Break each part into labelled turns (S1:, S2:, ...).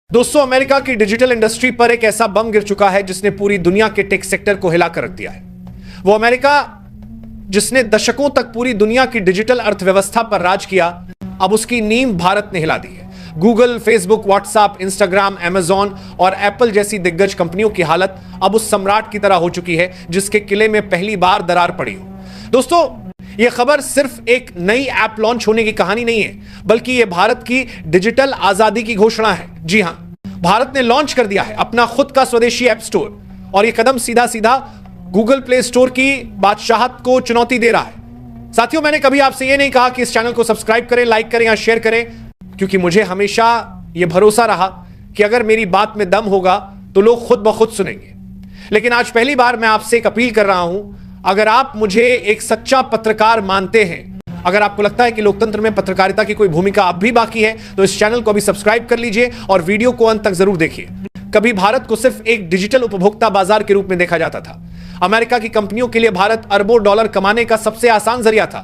S1: दोस्तों, अमेरिका की digital industry पर एक ऐसा बम गिर चुका है जिसने पूरी दुनिया के टेक सेक्टर को हिलाकर रख दिया है। वो अमेरिका जिसने दशकों तक पूरी दुनिया की डिजिटल अर्थव्यवस्था पर राज किया, अब उसकी नींव भारत ने हिला दी है। Google, Facebook, WhatsApp, Instagram, Amazon और एप्पल जैसी दिग्गज कंपनियों की हालत अब उस सम्राट की तरह हो चुकी है जिसके किले में पहली बार दरार पड़ी हो। दोस्तों, यह खबर सिर्फ एक नई ऐप लॉन्च होने की कहानी नहीं है, बल्कि यह भारत की डिजिटल आजादी की घोषणा है। जी हां, भारत ने लॉन्च कर दिया है अपना खुद का स्वदेशी ऐप स्टोर, और यह कदम सीधा सीधा गूगल प्ले स्टोर की बादशाहत को चुनौती दे रहा है। साथियों, मैंने कभी आपसे यह नहीं कहा कि इस चैनल को सब्सक्राइब करें, लाइक करें या शेयर करें, क्योंकि मुझे हमेशा यह भरोसा रहा कि अगर मेरी बात में दम होगा तो लोग खुद ब खुद सुनेंगे। लेकिन आज पहली बार मैं आपसे एक अपील कर रहा हूं, अगर आप मुझे एक सच्चा पत्रकार मानते हैं, अगर आपको लगता है कि लोकतंत्र में पत्रकारिता की कोई भूमिका अब भी बाकी है, तो इस चैनल को अभी सब्सक्राइब कर लीजिए और वीडियो को अंत तक जरूर देखिए। कभी भारत को सिर्फ एक डिजिटल उपभोक्ता बाजार के रूप में देखा जाता था। अमेरिका की कंपनियों के लिए भारत अरबों डॉलर कमाने का सबसे आसान जरिया था।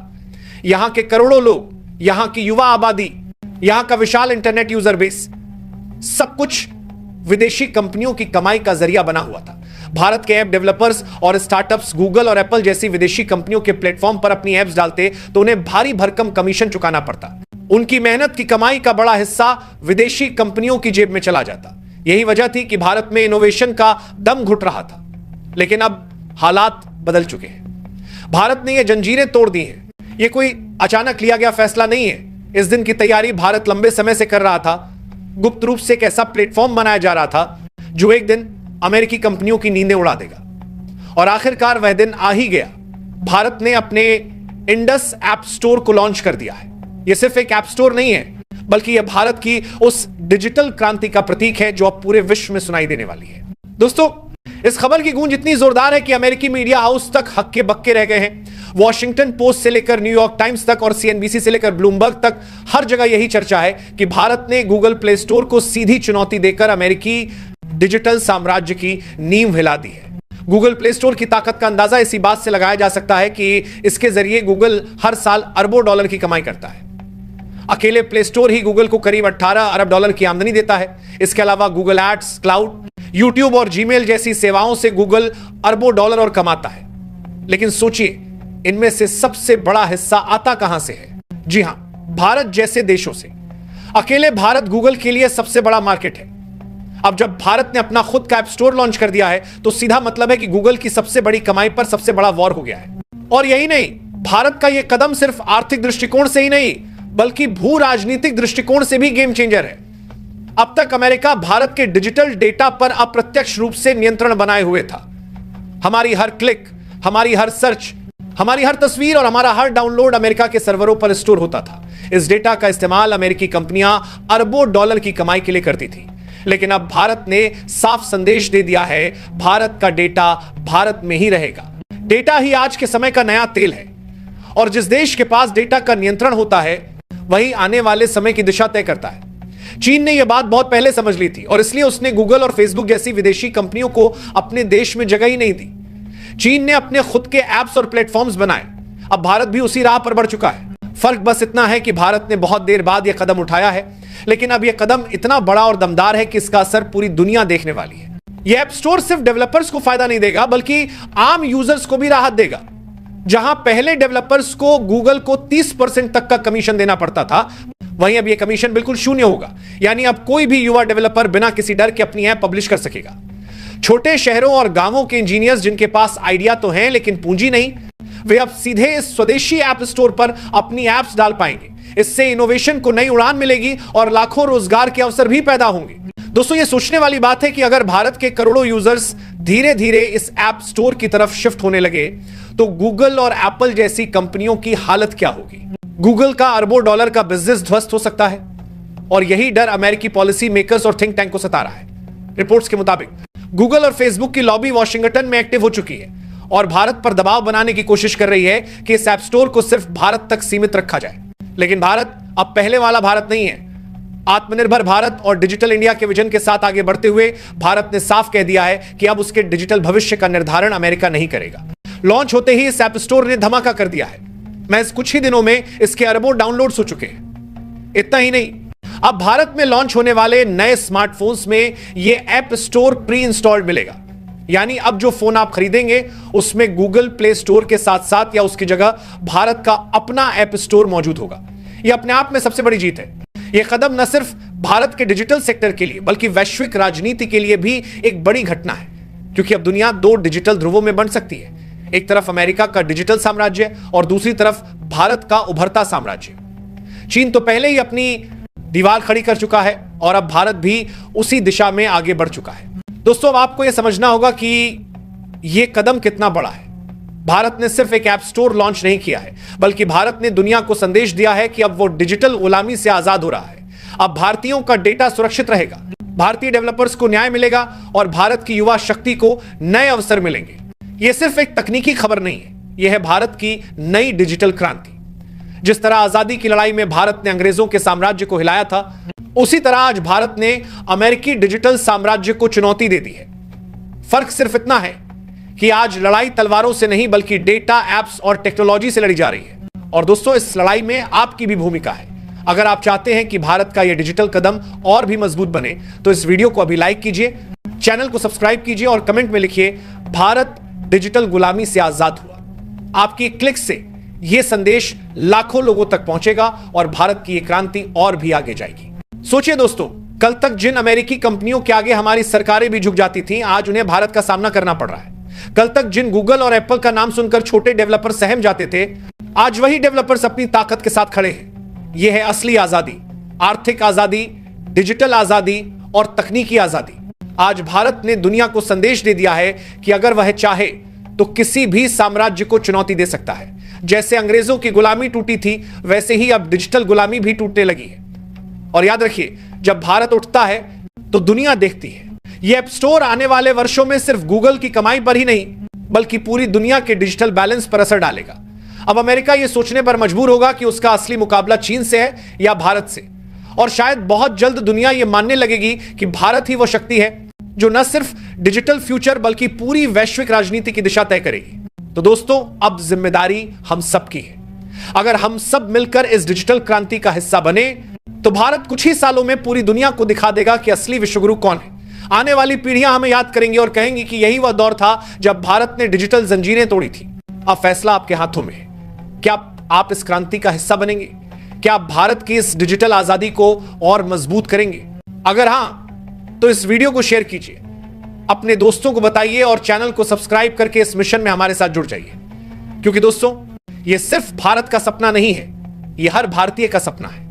S1: यहां के करोड़ों लोग, यहां की युवा आबादी, यहां का विशाल इंटरनेट यूजर बेस, सब कुछ विदेशी कंपनियों की कमाई का जरिया बना हुआ था। भारत के ऐप डेवलपर्स और स्टार्टअप्स गूगल और एप्पल जैसी विदेशी कंपनियों के प्लेटफॉर्म पर अपनी ऐप्स डालते तो उन्हें भारी भरकम कमीशन चुकाना पड़ता। उनकी मेहनत की कमाई का बड़ा हिस्सा विदेशी कंपनियों की जेब में चला जाता। यही वजह थी कि भारत में इनोवेशन का दम घुट रहा था। लेकिन अब हालात बदल चुके हैं। भारत ने यह जंजीरें तोड़ दी हैं। यह कोई अचानक लिया गया फैसला नहीं है। इस दिन की तैयारी भारत लंबे समय से कर रहा था। गुप्त रूप से एक ऐसा प्लेटफॉर्म बनाया जा रहा था जो एक दिन अमेरिकी कंपनियों की नींदें उड़ा देगा। और आखिरकार वह दिन आ ही गया। भारत ने अपने इंडस ऐप स्टोर को लॉन्च कर दिया है। यह सिर्फ एक ऐप स्टोर नहीं है, बल्कि यह भारत की उस डिजिटल क्रांति का प्रतीक है जो अब पूरे विश्व में सुनाई देने वाली है। दोस्तों, इस खबर की गूंज इतनी जोरदार है कि अमेरिकी मीडिया हाउस तक हक्के बक्के रह गए हैं। वॉशिंगटन पोस्ट से लेकर न्यूयॉर्क टाइम्स तक और सीएनबीसी से लेकर ब्लूमबर्ग तक हर जगह यही चर्चा है कि भारत ने गूगल प्ले स्टोर को सीधी चुनौती देकर अमेरिकी डिजिटल साम्राज्य की नींव हिला दी है। गूगल प्ले स्टोर की ताकत का अंदाजा इसी बात से लगाया जा सकता है कि इसके जरिए गूगल हर साल अरबों डॉलर की कमाई करता है। अकेले प्ले स्टोर ही गूगल को करीब 18 अरब डॉलर की आमदनी देता है। इसके अलावा गूगल एड्स, क्लाउड, यूट्यूब और जीमेल जैसी सेवाओं से गूगल अरबों डॉलर और कमाता है। लेकिन सोचिए, इनमें से सबसे बड़ा हिस्सा आता कहां से है? जी हां, भारत जैसे देशों से। अकेले भारत गूगल के लिए सबसे बड़ा मार्केट है। अब जब भारत ने अपना खुद का ऐप स्टोर लॉन्च कर दिया है, तो सीधा मतलब है कि गूगल की सबसे बड़ी कमाई पर सबसे बड़ा वॉर हो गया है। और यही नहीं, भारत का यह कदम सिर्फ आर्थिक दृष्टिकोण से ही नहीं, बल्कि भू राजनीतिक दृष्टिकोण से भी गेम चेंजर है। अब तक अमेरिका भारत के डिजिटल डेटा पर अप्रत्यक्ष रूप से नियंत्रण बनाए हुए था। हमारी हर क्लिक, हमारी हर सर्च, हमारी हर तस्वीर और हमारा हर डाउनलोड अमेरिका के सर्वरों पर स्टोर होता था। इस डेटा का इस्तेमाल अमेरिकी कंपनियां अरबों डॉलर की कमाई के लिए करती थी। लेकिन अब भारत ने साफ संदेश दे दिया है, भारत का डेटा भारत में ही रहेगा। डेटा ही आज के समय का नया तेल है, और जिस देश के पास डेटा का नियंत्रण होता है, वही आने वाले समय की दिशा तय करता है। चीन ने यह बात बहुत पहले समझ ली थी, और इसलिए उसने गूगल और फेसबुक जैसी विदेशी कंपनियों को अपने देश में जगह ही नहीं दी। चीन ने अपने खुद के ऐप्स और प्लेटफॉर्म्स बनाए। अब भारत भी उसी राह पर बढ़ चुका है। फर्क बस इतना है कि भारत ने बहुत देर बाद यह कदम उठाया है, लेकिन अब यह कदम इतना बड़ा और दमदार है कि इसका असर पूरी दुनिया देखने वाली है। यह ऐप स्टोर सिर्फ डेवलपर्स को फायदा नहीं देगा, बल्कि आम यूजर्स को भी राहत देगा। जहां पहले डेवलपर्स को गूगल को 30% तक का कमीशन देना पड़ता था, वहीं अब यह कमीशन बिल्कुल शून्य होगा। यानी अब कोई भी युवा डेवलपर बिना किसी डर के अपनी ऐप पब्लिश कर सकेगा। छोटे शहरों और गांवों के इंजीनियर्स जिनके पास आइडिया तो हैं लेकिन पूंजी नहीं, वे अब सीधे इस स्वदेशी ऐप स्टोर पर अपनी ऐप्स डाल पाएंगे। इससे इनोवेशन को नई उड़ान मिलेगी और लाखों रोजगार के अवसर भी पैदा होंगे। दोस्तों, यह सोचने वाली बात है कि अगर भारत के करोड़ों यूजर्स धीरे धीरे इस ऐप स्टोर की तरफ शिफ्ट होने लगे, तो गूगल और एप्पल जैसी कंपनियों की हालत क्या होगी? गूगल का अरबों डॉलर का बिजनेस ध्वस्त हो सकता है, और यही डर अमेरिकी पॉलिसी मेकर्स और थिंक टैंक को सता रहा है। रिपोर्ट्स के मुताबिक गूगल और फेसबुक की लॉबी वॉशिंगटन में एक्टिव हो चुकी है और भारत पर दबाव बनाने की कोशिश कर रही है कि इस ऐप स्टोर को सिर्फ भारत तक सीमित रखा जाए। लेकिन भारत अब पहले वाला भारत नहीं है। आत्मनिर्भर भारत और डिजिटल इंडिया के विजन के साथ आगे बढ़ते हुए भारत ने साफ कह दिया है कि अब उसके डिजिटल भविष्य का निर्धारण अमेरिका नहीं करेगा। लॉन्च होते ही इस ऐप स्टोर ने धमाका कर दिया है। महज कुछ ही दिनों में इसके अरबों डाउनलोड्स हो चुके हैं। इतना ही नहीं, अब भारत में लॉन्च होने वाले नए स्मार्टफोन्स में यह ऐप स्टोर प्री इंस्टॉल्ड मिलेगा। यानी अब जो फोन आप खरीदेंगे उसमें गूगल प्ले स्टोर के साथ साथ या उसकी जगह भारत का अपना ऐप स्टोर मौजूद होगा। यह अपने आप में सबसे बड़ी जीत है। यह कदम न सिर्फ भारत के डिजिटल सेक्टर के लिए बल्कि वैश्विक राजनीति के लिए भी एक बड़ी घटना है, क्योंकि अब दुनिया दो डिजिटल ध्रुवों में बंट सकती है। एक तरफ अमेरिका का डिजिटल साम्राज्य और दूसरी तरफ भारत का उभरता साम्राज्य। चीन तो पहले ही अपनी दीवार खड़ी कर चुका है और अब भारत भी उसी दिशा में आगे बढ़ चुका है। दोस्तों, अब आपको यह समझना होगा कि यह कदम कितना बड़ा है। भारत ने सिर्फ एक ऐप स्टोर लॉन्च नहीं किया है, बल्कि भारत ने दुनिया को संदेश दिया है कि अब वो डिजिटल गुलामी से आजाद हो रहा है। अब भारतीयों का डेटा सुरक्षित रहेगा, भारतीय डेवलपर्स को न्याय मिलेगा और भारत की युवा शक्ति को नए अवसर मिलेंगे। यह सिर्फ एक तकनीकी खबर नहीं है, यह है भारत की नई डिजिटल क्रांति। जिस तरह आजादी की लड़ाई में भारत ने अंग्रेजों के साम्राज्य को हिलाया था, उसी तरह आज भारत ने अमेरिकी डिजिटल साम्राज्य को चुनौती दे दी है। फर्क सिर्फ इतना है कि आज लड़ाई तलवारों से नहीं बल्कि डेटा, एप्स और टेक्नोलॉजी से लड़ी जा रही है। और दोस्तों, इस लड़ाई में आपकी भी भूमिका है। अगर आप चाहते हैं कि भारत का यह डिजिटल कदम और भी मजबूत बने तो इस वीडियो को अभी लाइक कीजिए, चैनल को सब्सक्राइब कीजिए और कमेंट में लिखिए, भारत डिजिटल गुलामी से आजाद हुआ। आपकी क्लिक से यह संदेश लाखों लोगों तक पहुंचेगा और भारत की यह क्रांति और भी आगे जाएगी। सोचिए दोस्तों, कल तक जिन अमेरिकी कंपनियों के आगे हमारी सरकारें भी झुक जाती थीं, आज उन्हें भारत का सामना करना पड़ रहा है। कल तक जिन गूगल और एप्पल का नाम सुनकर छोटे डेवलपर सहम जाते थे, आज वही डेवलपर्स अपनी ताकत के साथ खड़े हैं। यह है असली आजादी, आर्थिक आजादी, डिजिटल आजादी और तकनीकी आजादी। आज भारत ने दुनिया को संदेश दे दिया है कि अगर वह चाहे तो किसी भी साम्राज्य को चुनौती दे सकता है। जैसे अंग्रेजों की गुलामी टूटी थी, वैसे ही अब डिजिटल गुलामी भी टूटने लगी है। और याद रखिए, जब भारत उठता है तो दुनिया देखती है। यह ऐप स्टोर आने वाले वर्षों में सिर्फ गूगल की कमाई पर ही नहीं बल्कि पूरी दुनिया के डिजिटल बैलेंस पर असर डालेगा। अब अमेरिका यह सोचने पर मजबूर होगा कि उसका असली मुकाबला चीन से है या भारत से। और शायद बहुत जल्द दुनिया यह मानने लगेगी कि भारत ही वो शक्ति है जो न सिर्फ डिजिटल फ्यूचर बल्कि पूरी वैश्विक राजनीति की दिशा तय करेगी। तो दोस्तों, अब जिम्मेदारी हम सबकी है। अगर हम सब मिलकर इस डिजिटल क्रांति का हिस्सा बने तो भारत कुछ ही सालों में पूरी दुनिया को दिखा देगा कि असली विश्वगुरु कौन है। आने वाली पीढ़ियां हमें याद करेंगी और कहेंगी कि यही वह दौर था जब भारत ने डिजिटल जंजीरें तोड़ी थी। अब फैसला आपके हाथों में है। क्या आप इस क्रांति का हिस्सा बनेंगे? क्या आप भारत की इस डिजिटल आजादी को और मजबूत करेंगे? अगर हां, तो इस वीडियो को शेयर कीजिए, अपने दोस्तों को बताइए और चैनल को सब्सक्राइब करके इस मिशन में हमारे साथ जुड़ जाइए। क्योंकि दोस्तों, यह सिर्फ भारत का सपना नहीं है, यह हर भारतीय का सपना है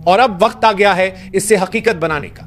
S1: और अब वक्त आ गया है इसे हकीकत बनाने का।